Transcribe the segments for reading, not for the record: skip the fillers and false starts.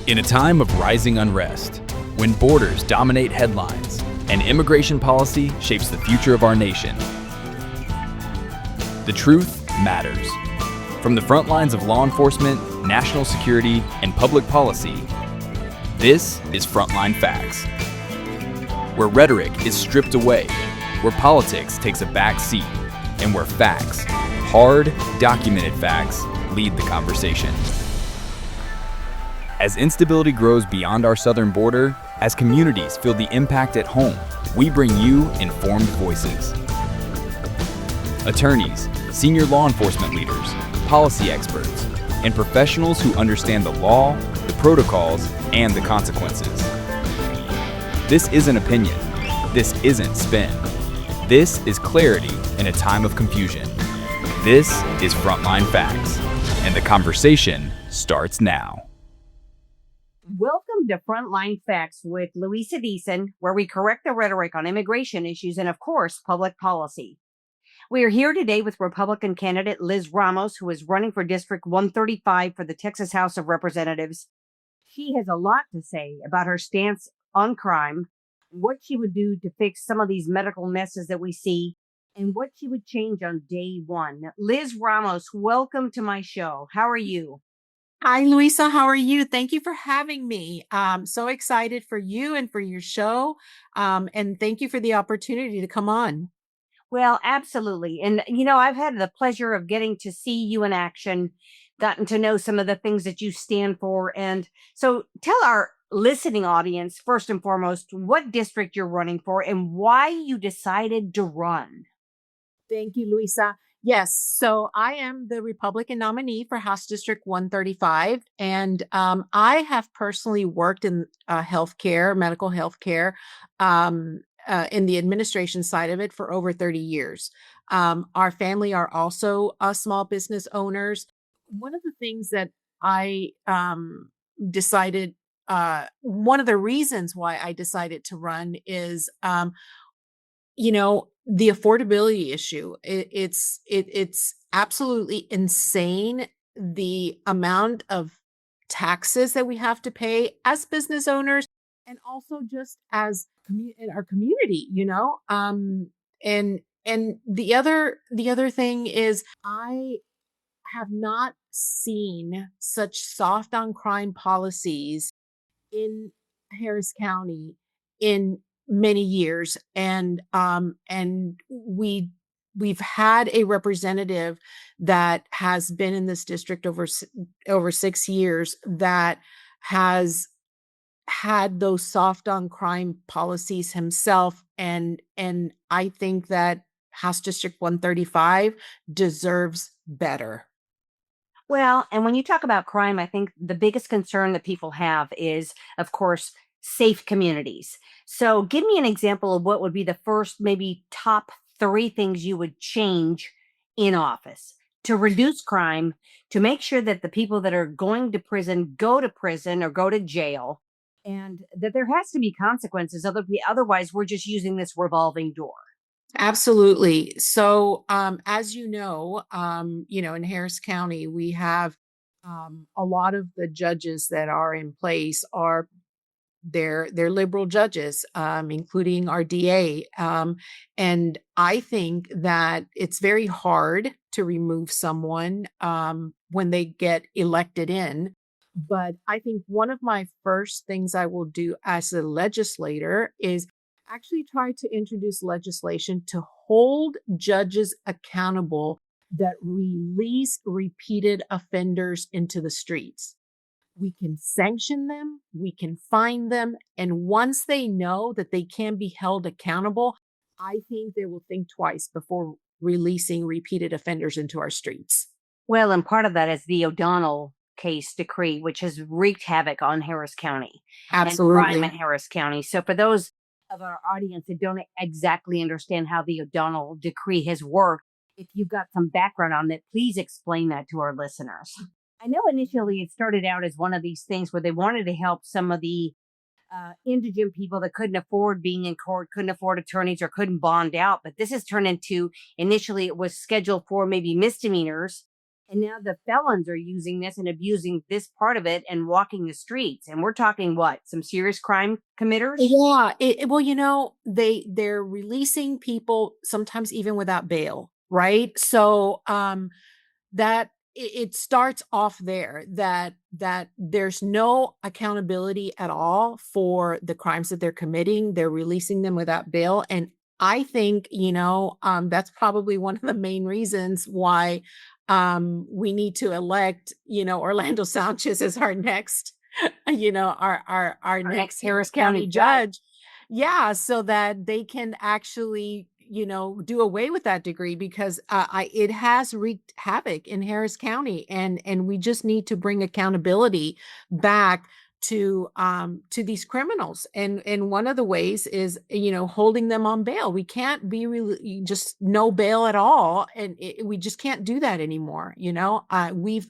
In a time of rising unrest, when borders dominate headlines and immigration policy shapes the future of our nation, the truth matters. From the front lines of law enforcement, national security, and public policy, this is Frontline Facts, where rhetoric is stripped away, where politics takes a back seat, and where facts, hard, documented facts, lead the conversation. As instability grows beyond our southern border, as communities feel the impact at home, we bring you informed voices. Attorneys, senior law enforcement leaders, policy experts, and professionals who understand the law, the protocols, and the consequences. This isn't opinion. This isn't spin. This is clarity in a time of confusion. This is Frontline Facts, and the conversation starts now. Welcome to Frontline Facts with Louisa Deason, where we correct the rhetoric on immigration issues and, of course, public policy. We are here today with Republican candidate Liz Ramos, who is running for District 135 for the Texas House of Representatives. She has a lot to say about her stance on crime, what she would do to fix some of these medical messes that we see, and what she would change on day one. Liz Ramos, welcome to my show. How are you? Hi, Louisa. How are you? Thank you for having me. I'm so excited for you and for your show. And thank you for the opportunity to come on. Well, absolutely. And, I've had the pleasure of getting to see you in action, gotten to know some of the things that you stand for. And so tell our listening audience, first and foremost, what district you're running for and why you decided to run. Thank you, Louisa. Yes, so I am the Republican nominee for House District 135, and I have personally worked in healthcare, medical healthcare, in the administration side of it for over 30 years. Our family are also small business owners. One of the things that I decided, one of the reasons why I decided to run is, the affordability issue. It's absolutely insane, the amount of taxes that we have to pay as business owners and also just as in our community, and the other thing is I have not seen such soft on crime policies in Harris County in many years, and we've had a representative that has been in this district over 6 years that has had those soft on crime policies himself, and I think that House District 135 deserves better. Well, and when you talk about crime, I think the biggest concern that people have is, of course, safe communities. So give me an example of what would be the first, maybe top three things you would change in office to reduce crime, to make sure that the people that are going to prison go to prison or go to jail, and that there has to be consequences. Otherwise, we're just using this revolving door. Absolutely. So, as in Harris County, we have a lot of the judges that are in place are they're liberal judges, including our DA. And I think that it's very hard to remove someone when they get elected in. But I think one of my first things I will do as a legislator is actually try to introduce legislation to hold judges accountable that release repeated offenders into the streets. We can sanction them, we can fine them, and once they know that they can be held accountable, I think they will think twice before releasing repeated offenders into our streets. Well, and part of that is the O'Donnell case decree, which has wreaked havoc on Harris County and crime in Absolutely. Harris County. So, for those of our audience that don't exactly understand how the O'Donnell decree has worked, if you've got some background on that, please explain that to our listeners. I know initially it started out as one of these things where they wanted to help some of the indigent people that couldn't afford being in court, couldn't afford attorneys, or couldn't bond out. But this has turned into, initially it was scheduled for maybe misdemeanors, And now the felons are using this and abusing this part of it and walking the streets. And we're talking what? Some serious crime committers? Yeah, well, they're releasing people sometimes even without bail, right? So, that it starts off there, that there's no accountability at all for the crimes that they're committing. They're releasing them without bail, and I think, that's probably one of the main reasons why we need to elect, Orlando Sanchez as our next, our Our next next Harris Harris County County judge. judge. Yeah, so that they can actually, do away with that degree, because it has wreaked havoc in Harris County, and we just need to bring accountability back to these criminals. And one of the ways is, holding them on bail. We can't be really just no bail at all, and we just can't do that anymore. We've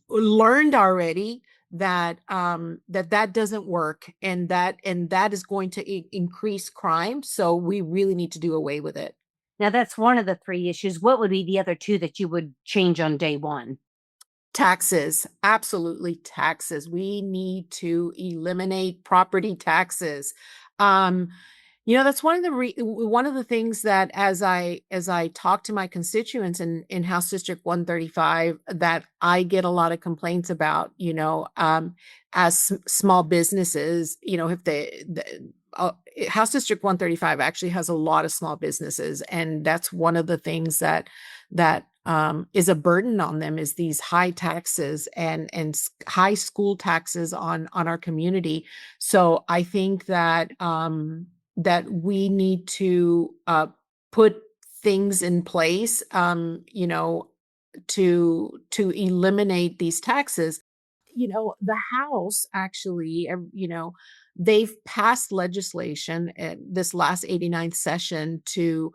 learned already that that doesn't work, and that is going to increase crime, so we really need to do away with it. Now, that's one of the three issues. What would be the other two that you would change on day one? Taxes, absolutely taxes. We need to eliminate property taxes. Um, that's one of the things that, as I talk to my constituents in House District 135, that I get a lot of complaints about, as small businesses, if House District 135 actually has a lot of small businesses, and that's one of the things that is a burden on them, is these high taxes and high school taxes on our community. So I think that we need to put things in place, to eliminate these taxes. The House actually, they've passed legislation at this last 89th session to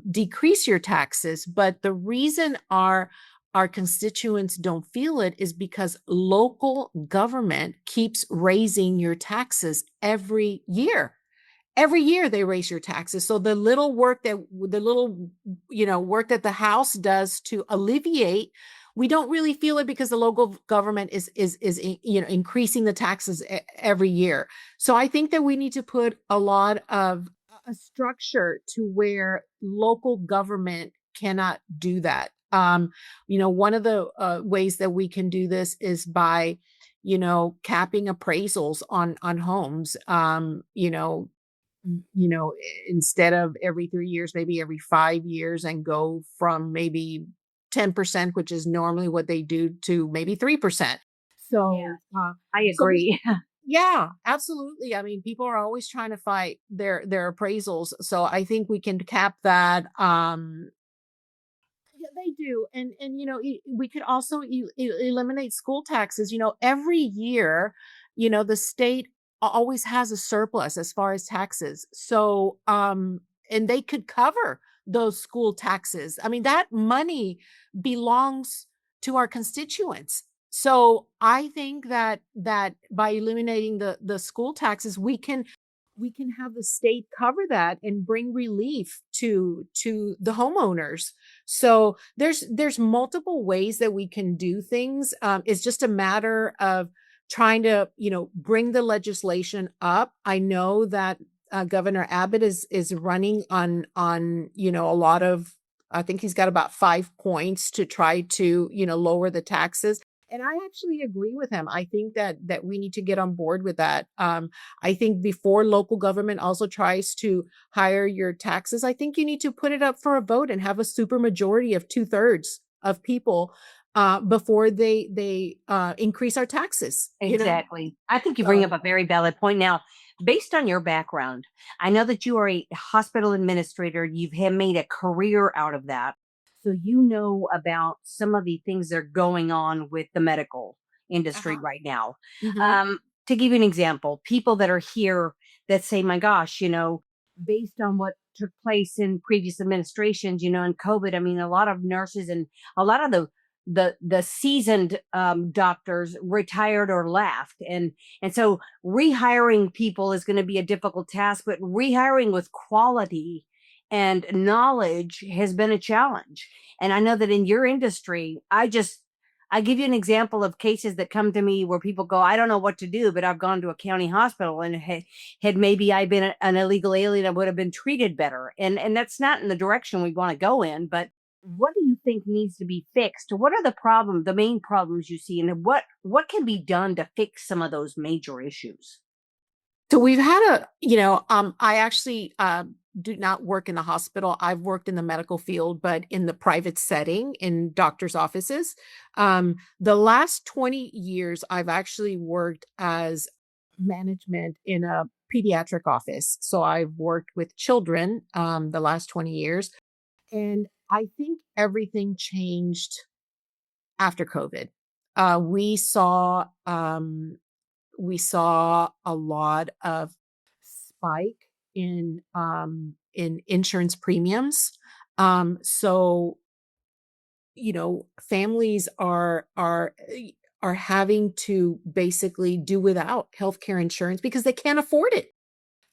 decrease your taxes. But the reason our constituents don't feel it is because local government keeps raising your taxes every year. Every year they raise your taxes. So the little work that the House does to alleviate, we don't really feel it, because the local government is increasing the taxes every year. So I think that we need to put a lot of a structure to where local government cannot do that. One of the ways that we can do this is by, capping appraisals on homes. You know, instead of every 3 years, maybe every 5 years, and go from maybe 10%, which is normally what they do, to maybe 3%. Yeah, So, I so agree. yeah, absolutely. I mean, people are always trying to fight their appraisals. So I think we can cap that. Yeah, they do. And we could also eliminate school taxes. Every year, the state always has a surplus as far as taxes. So and they could cover those school taxes. I mean, that money belongs to our constituents. So I think that by eliminating the school taxes, we can have the state cover that and bring relief to the homeowners. So there's multiple ways that we can do things. It's just a matter of trying to bring the legislation up. I know that Governor Abbott is running on a lot of, I think he's got about 5 points to try to lower the taxes. And I actually agree with him. I think that we need to get on board with that. I think before local government also tries to hire your taxes, I think you need to put it up for a vote and have a super majority of 2/3 of people before they increase our taxes. Exactly. I think you bring up So a very valid point. Now, based on your background, I know that you are a hospital administrator. Have made a career out of that. So you know about some of the things that are going on with the medical industry uh-huh. right now. Hmm. Um, to give you an example, people that are here that say, my gosh, based on what took place in previous administrations, in COVID, I mean, a lot of nurses and a lot of the seasoned doctors retired or left, and so rehiring people is going to be a difficult task, but rehiring with quality and knowledge has been a challenge. And I know that in your industry, I give you an example of cases that come to me where people go, I don't know what to do, but I've gone to a county hospital, and had maybe I been an illegal alien, I would have been treated better. And that's not in the direction we want to go in. But what do you think needs to be fixed? What are the main problems you see, and what can be done to fix some of those major issues? So we've had I actually do not work in the hospital. I've worked in the medical field, but in the private setting in doctors' offices. The last 20 years, I've actually worked as management in a pediatric office. So I've worked with children the last 20 years. And I think everything changed after COVID. Uh, we saw we saw a lot of spike in insurance premiums. So families are having to basically do without healthcare insurance because they can't afford it.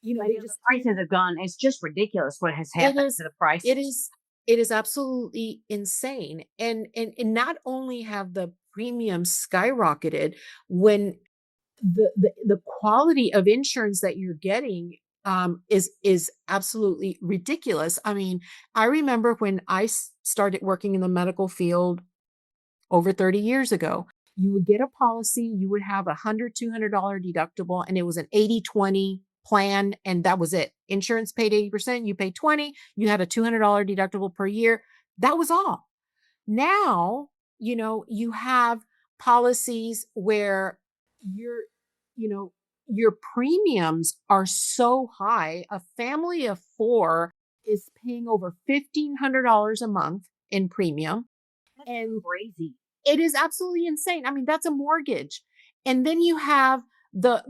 But They the just can't. prices have gone. It's just ridiculous what has It happened is to the it prices. is it is absolutely insane. And not only have the premiums skyrocketed when the quality of insurance that you're getting is absolutely ridiculous. I mean, I remember when started working in the medical field over 30 years ago, you would get a policy, you would have $100 $200 deductible, and it was an 80/20 plan, and that was it. Insurance paid 80%, you paid 20, you had a $200 deductible per year. That was all. Now, you have policies where your, you know, your premiums are so high. A family of four is paying over $1,500 a month in premium. That's And crazy. it is absolutely insane. I mean, that's a mortgage. And then you have the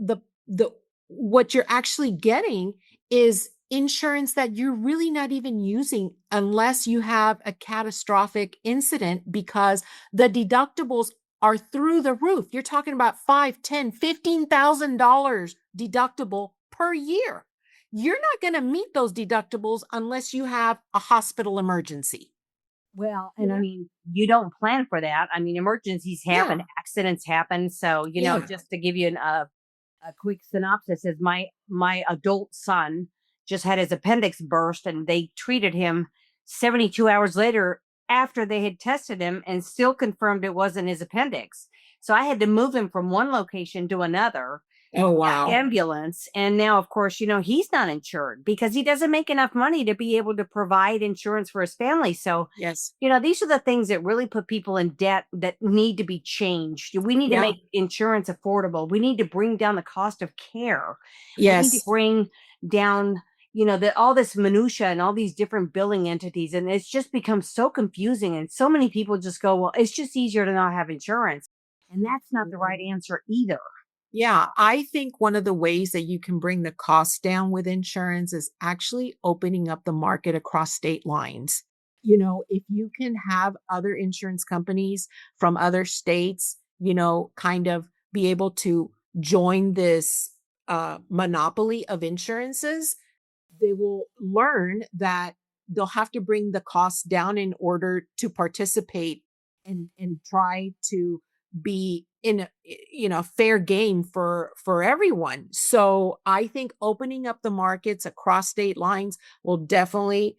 what you're actually getting is insurance that you're really not even using unless you have a catastrophic incident because the deductibles are through the roof. You're talking about 5, 10, $15,000 deductible per year. You're not going to meet those deductibles unless you have a hospital emergency. Well, and I Yeah. mean, you don't plan for that. I mean, emergencies happen, Yeah. accidents happen. So, Yeah. just to give you a quick synopsis, is my adult son just had his appendix burst, and they treated him 72 hours later after they had tested him and still confirmed it wasn't his appendix. So I had to move him from one location to another, Oh, wow. ambulance. And now, of course, he's not insured because he doesn't make enough money to be able to provide insurance for his family. So, Yes. these are the things that really put people in debt that need to be changed. We need to Yeah. make insurance affordable. We need to bring down the cost of care. We need to Yes. bring down, all this minutia and all these different billing entities. And it's just become so confusing. And so many people just go, well, it's just easier to not have insurance. And that's not the right Mhm. answer either. Yeah, I think one of the ways that you can bring the cost down with insurance is actually opening up the market across state lines. If you can have other insurance companies from other states, kind of be able to join this monopoly of insurances, they will learn that they'll have to bring the costs down in order to participate and try to be in a fair game for everyone. So I think opening up the markets across state lines will definitely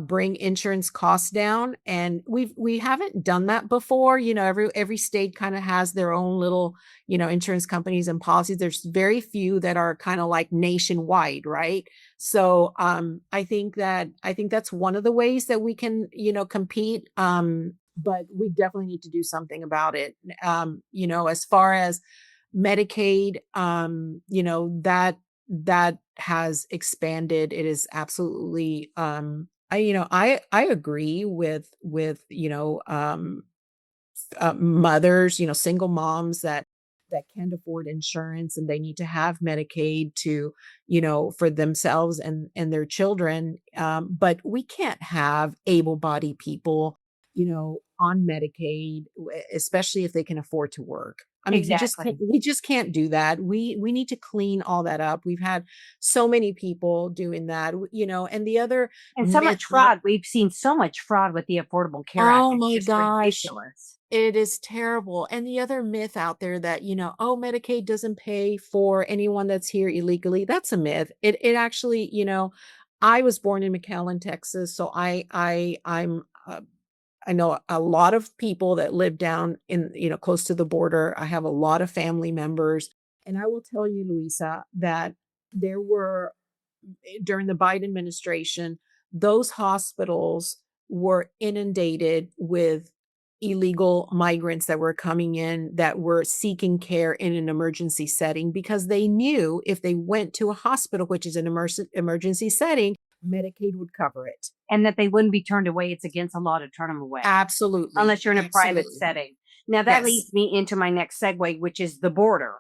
bring insurance costs down. And we haven't done that before. Every state kind of has their own little insurance companies and policies. There's very few that are kind of like nationwide, right? So I think that's one of the ways that we can compete. But we definitely need to do something about it. As far as Medicaid, that has expanded. It is absolutely I agree with mothers, single moms that can't afford insurance and they need to have Medicaid to, for themselves and their children. But we can't have able-bodied people on Medicaid, especially if they can afford to work. I mean, Exactly. we just can't do that. We need to clean all that up. We've had so many people doing that, and the other And so myth much that fraud. We've seen so much fraud with the Affordable Care Act. oh It's my just gosh, ridiculous. it is terrible. And the other myth out there that, oh, Medicaid doesn't pay for anyone that's here illegally. That's a myth. It actually, I was born in McAllen, Texas, so I know a lot of people that live down in, close to the border. I have a lot of family members. And I will tell you, Luisa, that there were during the Biden administration, those hospitals were inundated with illegal migrants that were coming in that were seeking care in an emergency setting because they knew if they went to a hospital, which is an emergency setting, Medicaid would cover it. And that they wouldn't be turned away. It's against the law to turn them away Absolutely. unless you're in a private Absolutely. setting. Now, that Yes. leads me into my next segue, which is the border.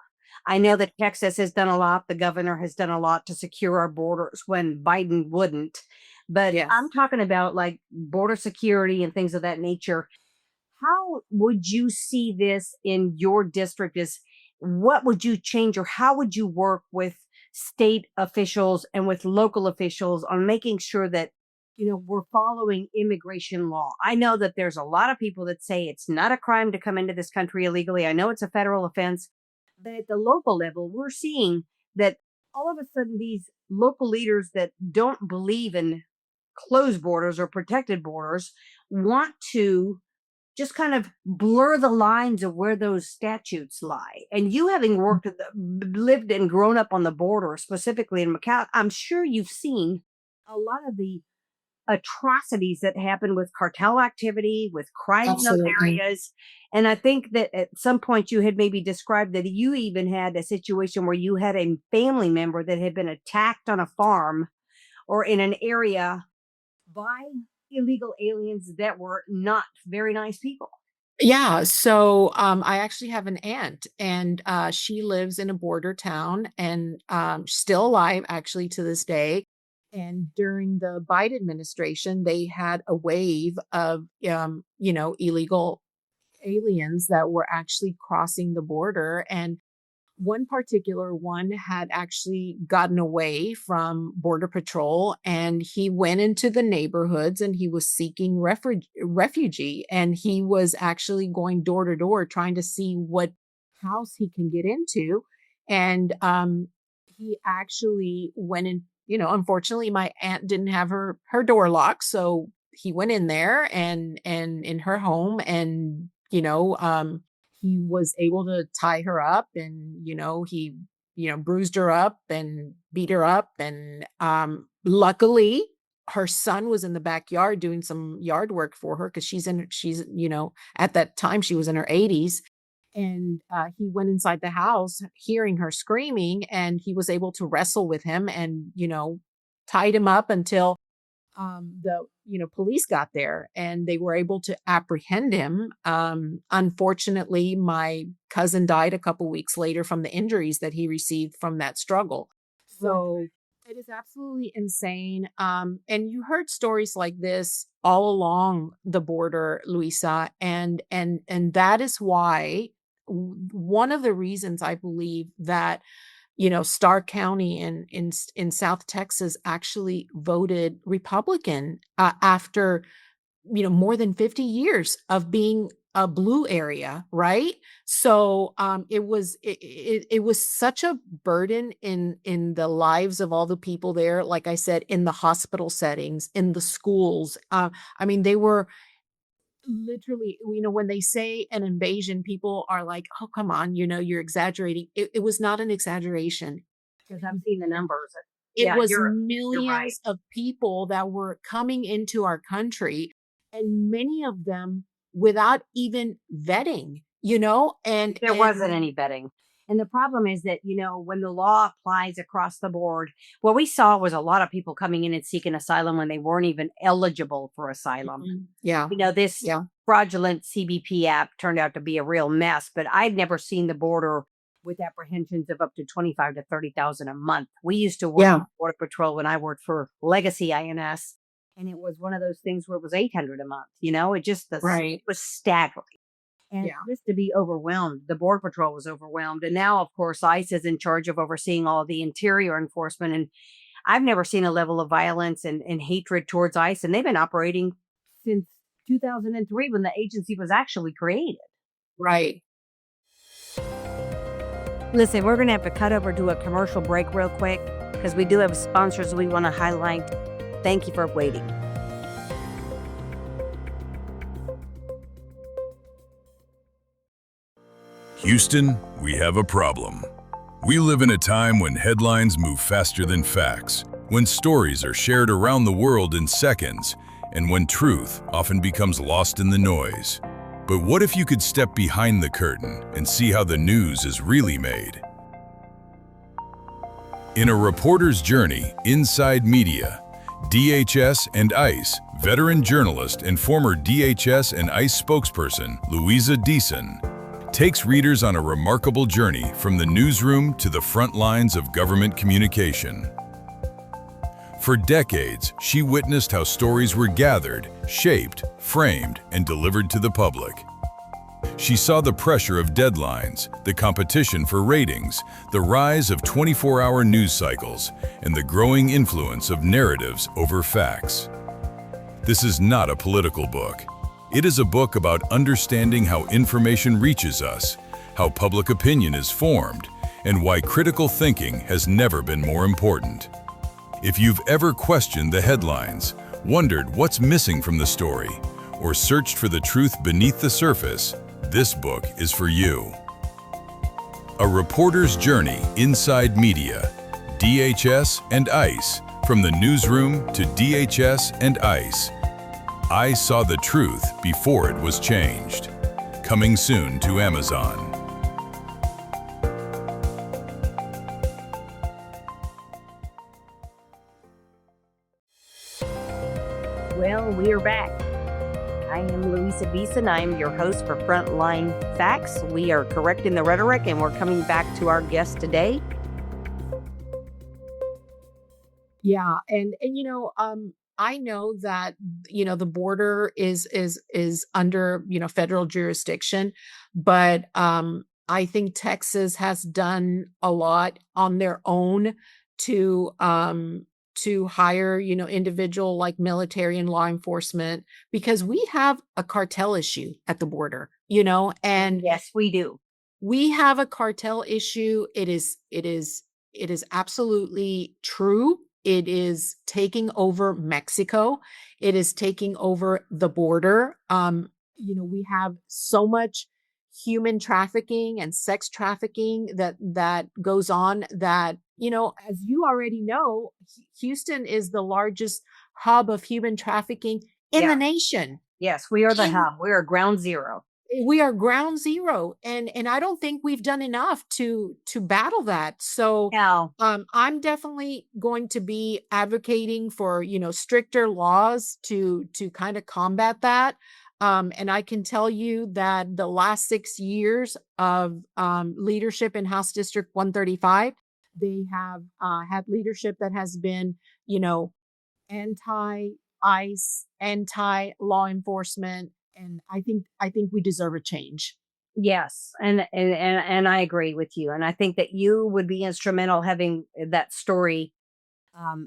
I know that Texas has done a lot. The governor has done a lot to secure our borders when Biden wouldn't. But I'm Yes. talking about like border security and things of that nature. How would you see this in your district? Is what would you change, or how would you work with state officials and with local officials on making sure that we're following immigration law? I know that there's a lot of people that say it's not a crime to come into this country illegally. I know it's a federal offense, but at the local level, we're seeing that all of a sudden these local leaders that don't believe in closed borders or protected borders want to just kind of blur the lines of where those statutes lie. And you having worked at lived and grown up on the border, specifically in Macau, I'm sure you've seen a lot of the atrocities that happen with cartel activity, with crime in those Absolutely. areas. And I think that at some point you had maybe described that you even had a situation where you had a family member that had been attacked on a farm or in an area by illegal aliens that were not very nice people. Yeah, so I actually have an aunt, and she lives in a border town, and still alive actually to this day. And during the Biden administration, they had a wave of illegal aliens that were actually crossing the border, and one particular one had actually gotten away from Border Patrol and he went into the neighborhoods and he was seeking refugee. And he was actually going door to door trying to see what house he can get into. And he actually went in, unfortunately, my aunt didn't have her door locked. So he went in there and in her home and, he was able to tie her up and he bruised her up and beat her up and luckily her son was in the backyard doing some yard work for her because she's at that time she was in her 80s and he went inside the house hearing her screaming and he was able to wrestle with him and tied him up until the police got there and they were able to apprehend him. Unfortunately, my cousin died a couple weeks later from the injuries that he received from that struggle. Right. So it is absolutely insane. And you heard stories like this all along the border, Luisa, and that is why one of the reasons I believe that Starr County in South Texas actually voted Republican after more than 50 years of being a blue area, right? So it was such a burden in the lives of all the people there. Like I said, in the hospital settings, in the schools. I mean, they were literally, when they say an invasion, people are like, "Oh, come on, you're exaggerating." It was not an exaggeration. Because I've seen the numbers. It Yeah, was you're right. millions of people that were coming into our country, and many of them without even vetting, There wasn't any vetting. And the problem is that, when the law applies across the board, what we saw was a lot of people coming in and seeking asylum when they weren't even eligible for asylum. Yeah, This yeah, fraudulent CBP app turned out to be a real mess, but I'd never seen the border with apprehensions of up to 25 to 30,000 a month. We used to work yeah, on Border Patrol when I worked for Legacy INS, and it was one of those things where it was 800 a month. It just it Right. was staggering. And Yeah. just to be overwhelmed, the Border Patrol was overwhelmed. And now, of course, ICE is in charge of overseeing all the interior enforcement. And I've never seen a level of violence and hatred towards ICE. And they've been operating since 2003 when the agency was actually created. Right. Listen, we're going to have to cut over to a commercial break real quick because we do have sponsors we want to highlight. Thank you for waiting. Houston, we have a problem. We live in a time when headlines move faster than facts, when stories are shared around the world in seconds, and when truth often becomes lost in the noise. But what if you could step behind the curtain and see how the news is really made? In a reporter's journey inside media, DHS and ICE, veteran journalist and former DHS and ICE spokesperson Louisa Deason, takes readers on a remarkable journey from the newsroom to the front lines of government communication. For decades, she witnessed how stories were gathered, shaped, framed, and delivered to the public. She saw the pressure of deadlines, the competition for ratings, the rise of 24-hour news cycles, and the growing influence of narratives over facts. This is not a political book. It is a book about understanding how information reaches us, how public opinion is formed, and why critical thinking has never been more important. If you've ever questioned the headlines, wondered what's missing from the story, or searched for the truth beneath the surface, this book is for you. A reporter's journey inside media, DHS and ICE, from the newsroom to DHS and ICE. I saw the truth before it was changed. Coming soon to Amazon. Well, we are back. I am Louisa Deason. I'm your host for Frontline Facts. We are correcting the rhetoric, and we're coming back to our guest today. Yeah. And I know that, the border is under, federal jurisdiction, but I think Texas has done a lot on their own to hire, individual like military and law enforcement, because we have a cartel issue at the border, and Yes, we do. we have a cartel issue. It is absolutely true. It is taking over Mexico. It is taking over the border. We have so much human trafficking and sex trafficking that goes on that, as you already know, Houston is the largest hub of human trafficking in the Yeah. nation. Yes, we are the In hub. We are ground zero. We are ground zero, and I don't think we've done enough to battle that. So Now, I'm definitely going to be advocating for, stricter laws to kind of combat that. And I can tell you that the last 6 years of leadership in House District 135, they have had leadership that has been, anti ICE, anti law enforcement, and I think we deserve a change. yes, and I agree with you. And I think that you would be instrumental having that story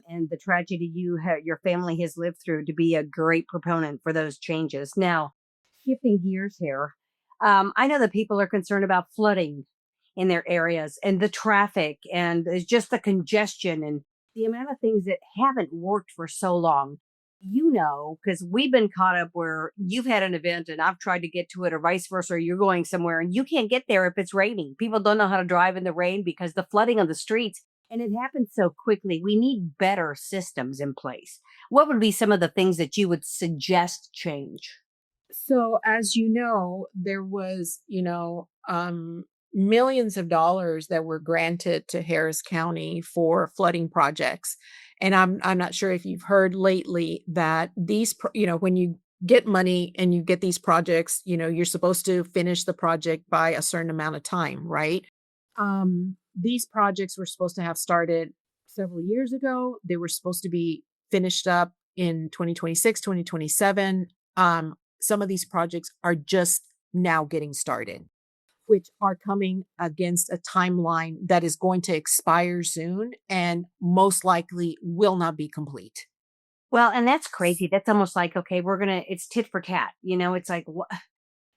and the tragedy your family has lived through to be a great proponent for those changes. Now, shifting gears here, I know that people are concerned about flooding in their areas and the traffic and it's just the congestion and the amount of things that haven't worked for so long. Because we've been caught up where you've had an event and I've tried to get to it, or vice versa. Or you're going somewhere and you can't get there if it's raining. People don't know how to drive in the rain because the flooding on the streets, and it happens so quickly. We need better systems in place. What would be some of the things that you would suggest change? So, as you know, there was, millions of dollars that were granted to Harris County for flooding projects. And I'm not sure if you've heard lately that when you get money and you get these projects, you're supposed to finish the project by a certain amount of time, right? These projects were supposed to have started several years ago. They were supposed to be finished up in 2026, 2027. Some of these projects are just now getting started, which are coming against a timeline that is going to expire soon and most likely will not be complete. Well, and that's crazy. That's almost like, okay, it's tit for tat. It's like,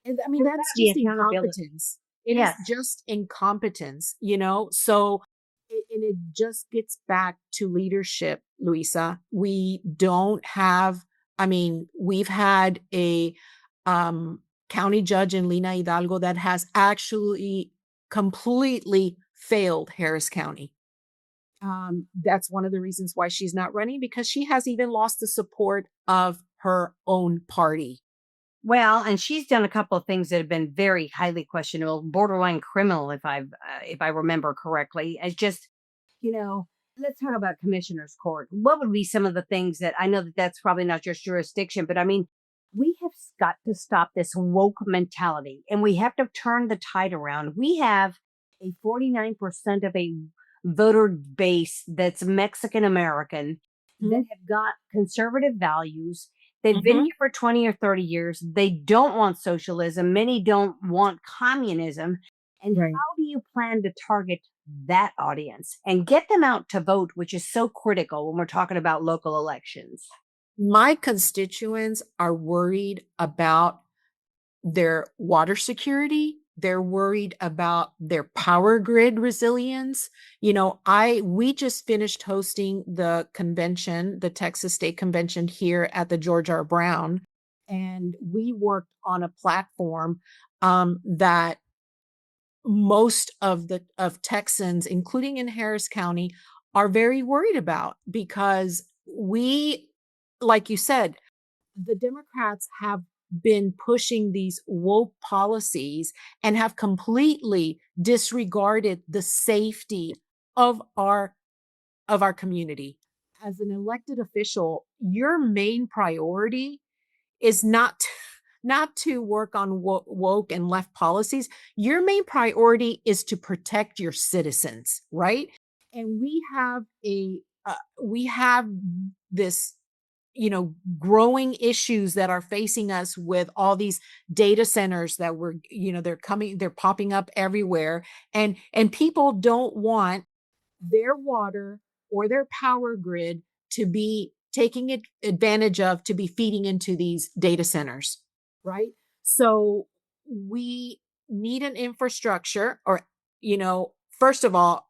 And I mean, there's that's gotta be just accountability. incompetence. It is Yes. just incompetence, you know? So, and it just gets back to leadership, Luisa. We don't have, I mean, we've had a county judge in Lina Hidalgo that has actually completely failed Harris County. That's one of the reasons why she's not running, because she has even lost the support of her own party. Well, and she's done a couple of things that have been very highly questionable, borderline criminal, if I remember correctly. It's just, you know, let's talk about commissioner's court. What would be some of the things that I know that that's probably not your jurisdiction, but I mean, we have got to stop this woke mentality, and we have to turn the tide around. We have a 49% of a voter base that's Mexican American that Mhm. have got conservative values. They've been Mhm. here for 20 or 30 years. They don't want socialism. Many don't want communism. And Right. how do you plan to target that audience and get them out to vote, which is so critical when we're talking about local elections? My constituents are worried about their water security. They're worried about their power grid resilience. You know, we just finished hosting the convention, the Texas State Convention here at the George R. Brown, and we worked on a platform that most of Texans, including in Harris County, are very worried about, because we, like you said, the Democrats have been pushing these woke policies and have completely disregarded the safety of our community. As an elected official, your main priority is not to work on woke and left policies. Your main priority is to protect your citizens, right? And we have this, growing issues that are facing us with all these data centers that they're popping up everywhere, and people don't want their water or their power grid to be taking advantage of, to be feeding into these data centers, right? So we need an infrastructure, or, first of all,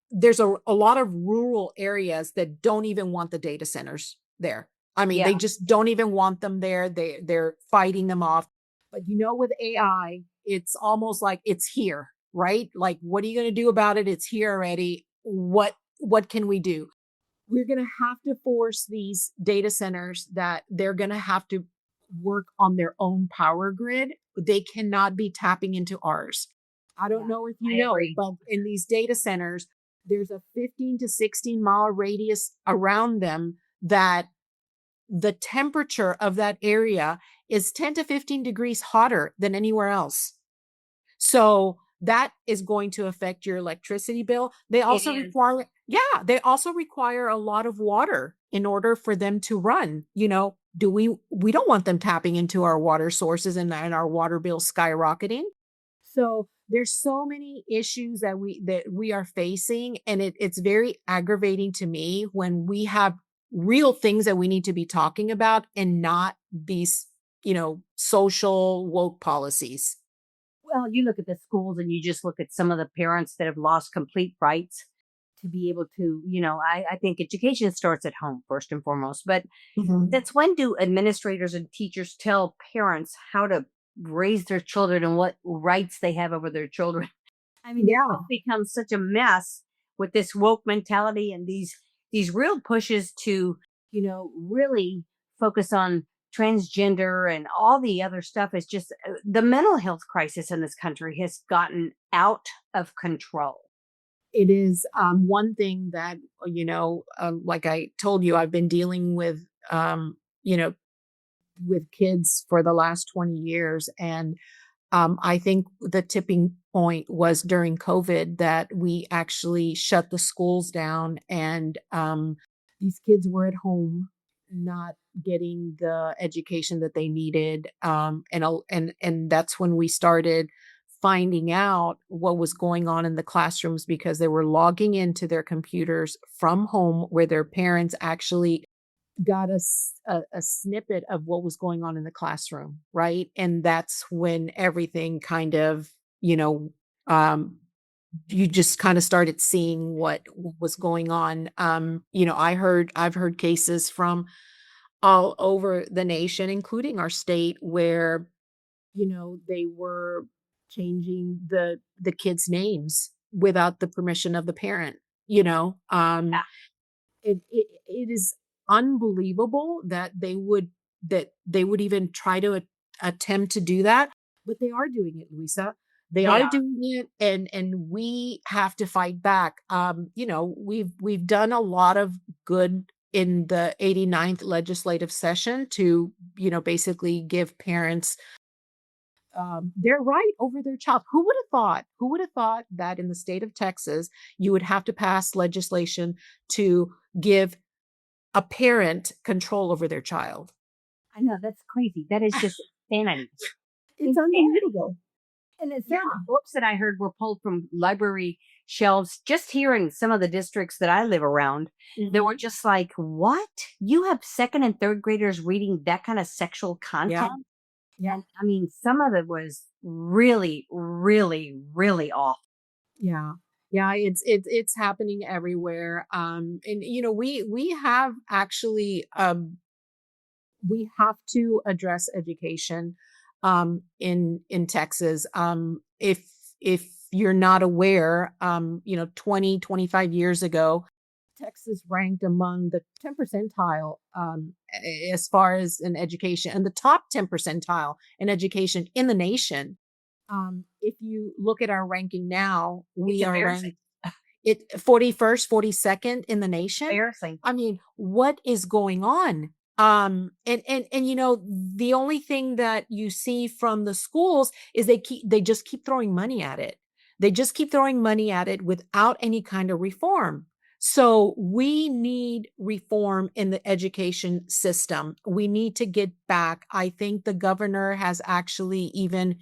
there's a lot of rural areas that don't even want the data centers there. I mean, Yeah. they just don't even want them there. They're fighting them off. But with AI, it's almost like it's here, right? Like, what are you going to do about it? It's here already. What can we do? We're going to have to force these data centers that they're going to have to work on their own power grid. They cannot be tapping into ours. I don't Yeah, know if you I know, agree. but in these data centers, there's a 15 to 16-mile radius around them that the temperature of that area is 10 to 15 degrees hotter than anywhere else. So that is going to affect your electricity bill. They It also is. require a lot of water in order for them to run. We don't want them tapping into our water sources and our water bill skyrocketing. So there's so many issues that we are facing, and it's very aggravating to me when we have real things that we need to be talking about and not these, social woke policies. Well, you look at the schools and you just look at some of the parents that have lost complete rights to be able to, I think education starts at home first and foremost. But Mhm. that's when do administrators and teachers tell parents how to raise their children and what rights they have over their children? I mean, it's Yeah. just become such a mess with this woke mentality and these real pushes to, really focus on transgender and all the other stuff. Is just the mental health crisis in this country has gotten out of control. It is one thing that, like I told you, I've been dealing you know, with kids for the last 20 years. And I think the tipping point was during COVID that we actually shut the schools down, and these kids were at home. not getting the education that they needed. And that's when we started finding out what was going on in the classrooms because they were logging into their computers from home where their parents actually got a snippet of what was going on in the classroom, right? And that's when everything kind of, um, you just kind of started seeing what was going on. I've heard cases from all over the nation, including our state, where they were changing the kids' names without the permission of the parent. Yeah. It is unbelievable that they would even try to attempt to do that, but they are doing it, Luisa. They They are are. doing it, and we have to fight back. We've done a lot of good in the 89th legislative session to basically give parents their right over their child. Who would have thought? Who would have thought that in the state of Texas you would have to pass legislation to give a parent control over their child? I know, that's crazy. That is just insanity. It's Insanity. unbelievable. And it's Yeah. some of the books that I heard were pulled from library shelves just here in some of the districts that I live around. They were Mhm. just like, what? You have second and third graders reading that kind of sexual Yeah. content? Yeah. And I mean, some of it was really, really, really awful. Yeah. Yeah, it's happening everywhere. And we have actually we have to address education in Texas. If you're not aware, 20, 25 years ago, Texas ranked among the 10 percentile as far as in education and the top 10 percentile in education in the nation. If you look at our ranking now, It's we are embarrassing. ranked 41st, 42nd in the nation. Embarrassing. I mean, what is going on? And the only thing that you see from the schools is they just keep throwing money at it. They just keep throwing money at it without any kind of reform. So we need reform in the education system. We need to get back. I think the governor has actually even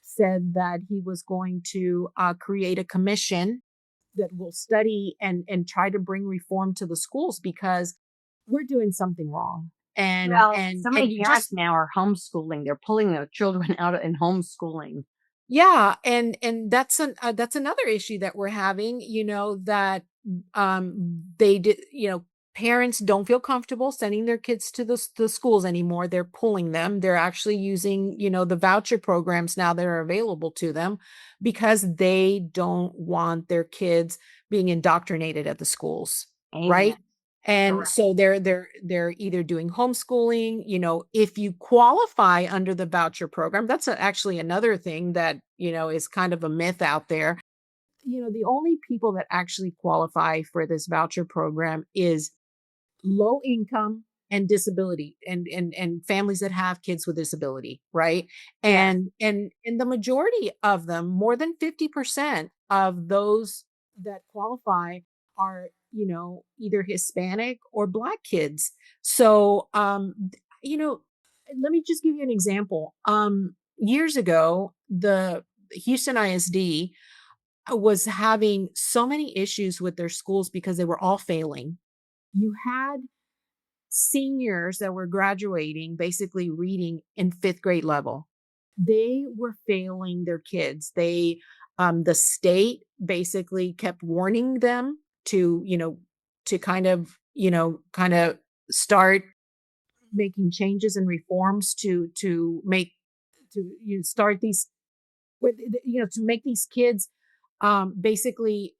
said that he was going to create a commission that will study and try to bring reform to the schools because we're doing something wrong. And Well, and so and many you parents just now are homeschooling. They're pulling their children out in homeschooling. Yeah, and that's another issue that we're having, that they did, parents don't feel comfortable sending their kids to the schools anymore. They're pulling them. They're actually using, the voucher programs now that are available to them because they don't want their kids being indoctrinated at the schools, Amen. right? And Correct. so they're either doing homeschooling, if you qualify under the voucher program. That's actually another thing that, is kind of a myth out there. The only people that actually qualify for this voucher program is low income and disability and families that have kids with disability, right? Yes. And the majority of them, more than 50% of those that qualify are, either Hispanic or Black kids. So let me just give you an example. Years ago, the Houston ISD was having so many issues with their schools because they were all failing. You had seniors that were graduating basically reading in fifth grade level. They were failing their kids. The state basically kept warning them to, to kind of start making changes and reforms to make to start these with to make these kids basically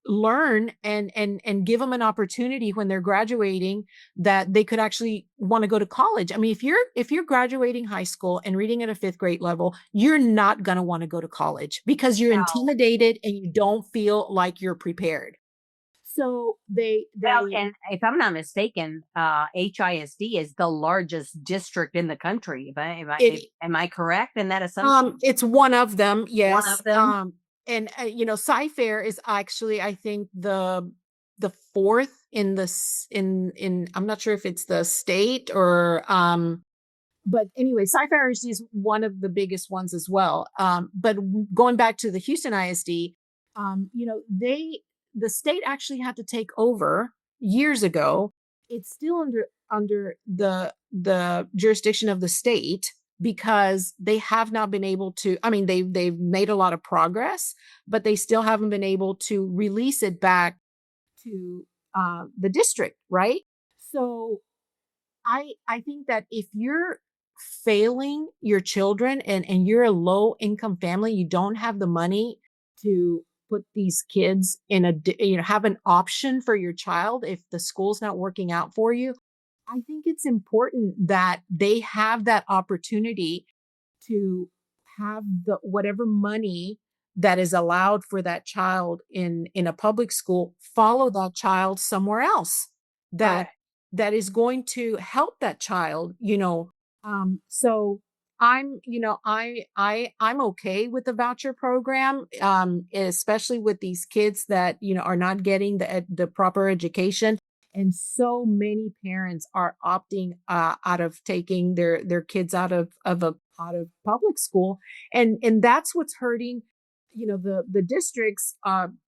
learn and give them an opportunity when they're graduating that they could actually want to go to college. I mean, if you're graduating high school and reading at a fifth grade level, you're not going to want to go to college because you're No. intimidated and you don't feel like you're prepared. So Well, and if I'm not mistaken, HISD is the largest district in the country. Am I correct in that assumption? It's one of them, One yes. of them. And Sci-Fair is actually, I think, the fourth in in I'm not sure if it's the state or but anyway, Sci-Fi ISD is one of the biggest ones as well. But going back to the Houston ISD, you know, the state actually had to take over years ago. It's still under the jurisdiction of the state because they have not been able to. I mean, they've made a lot of progress, but they still haven't been able to release it back to the district, right? So I think that if you're failing your children and you're a low income family, you don't have the money to put these kids in have an option for your child if the school's not working out for you. I think it's important that they have that opportunity to have the whatever money that is allowed for that child in a public school, follow that child somewhere else that Correct. that is going to help that child, you know. So I'm, you know, I'm okay with the voucher program, especially with these kids that, you know, are not getting the proper education. And so many parents are opting out of taking their kids out of public school, and that's what's hurting. You know, the districts,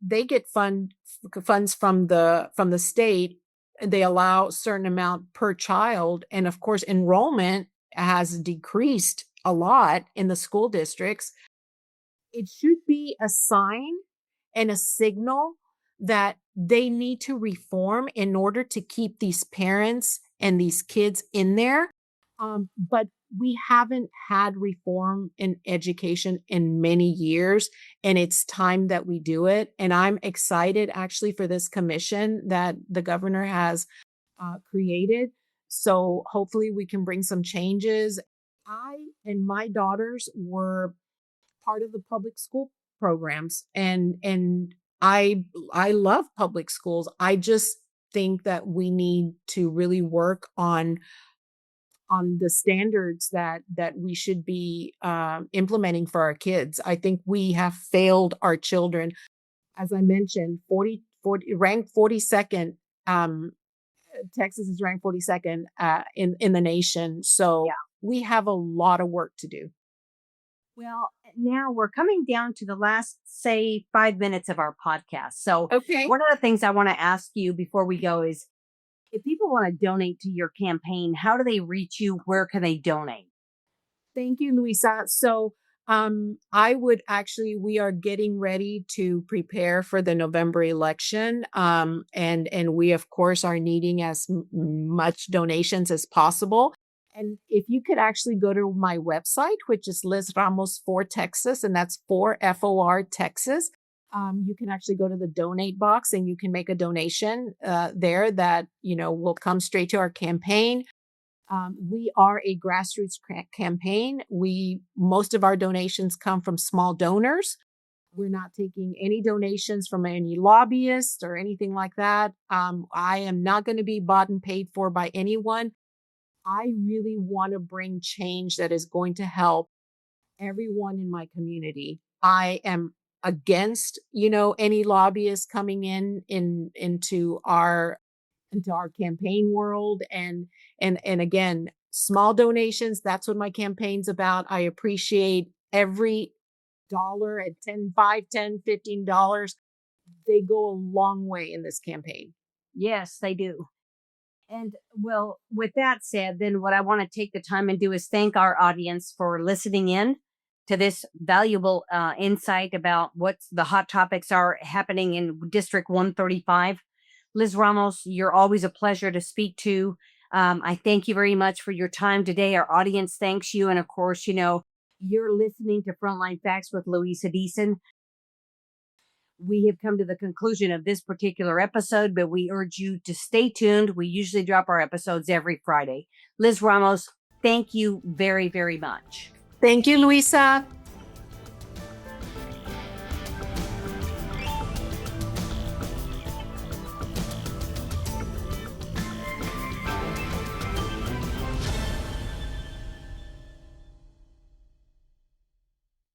they get funds from the state. They allow a certain amount per child, and of course, enrollment has decreased a lot in the school districts. It should be a sign and a signal that they need to reform in order to keep these parents and these kids in there. But we haven't had reform in education in many years, and it's time that we do it. And I'm excited actually for this commission that the governor has created. So hopefully we can bring some changes. I and my daughters were part of the public school programs, and I love public schools. I just think that we need to really work on the standards that we should be implementing for our kids. I think we have failed our children. As I mentioned, 40 ranked 42nd. Texas is ranked 42nd in the nation. So Yeah. we have a lot of work to do. Well, now we're coming down to the last, say, 5 minutes of our podcast. So, Okay. one of the things I want to ask you before we go is if people want to donate to your campaign, how do they reach you? Where can they donate? Thank you, Luisa. So, I would actually, we are getting ready to prepare for the November election. And we, of course, are needing as much donations as possible. And if you could actually go to my website, which is Liz Ramos for Texas, and that's for FOR Texas. You can actually go to the donate box and you can make a donation there that, you know, will come straight to our campaign. We are a grassroots campaign. Most of our donations come from small donors. We're not taking any donations from any lobbyists or anything like that. I am not going to be bought and paid for by anyone. I really want to bring change that is going to help everyone in my community. I am against, you know, any lobbyists coming into our campaign world, and again, small donations, that's what my campaign's about. I appreciate every dollar at 10, 5, 10, $15. They go a long way in this campaign. Yes, they do. And well, with that said, then what I want to take the time and do is thank our audience for listening in to this valuable insight about what the hot topics are happening in District 135. Liz Ramos, you're always a pleasure to speak to. I thank you very much for your time today. Our audience thanks you. And of course, you know, you're listening to Frontline Facts with Louisa Deason. We have come to the conclusion of this particular episode, but we urge you to stay tuned. We usually drop our episodes every Friday. Liz Ramos, thank you very, very much. Thank you, Luisa.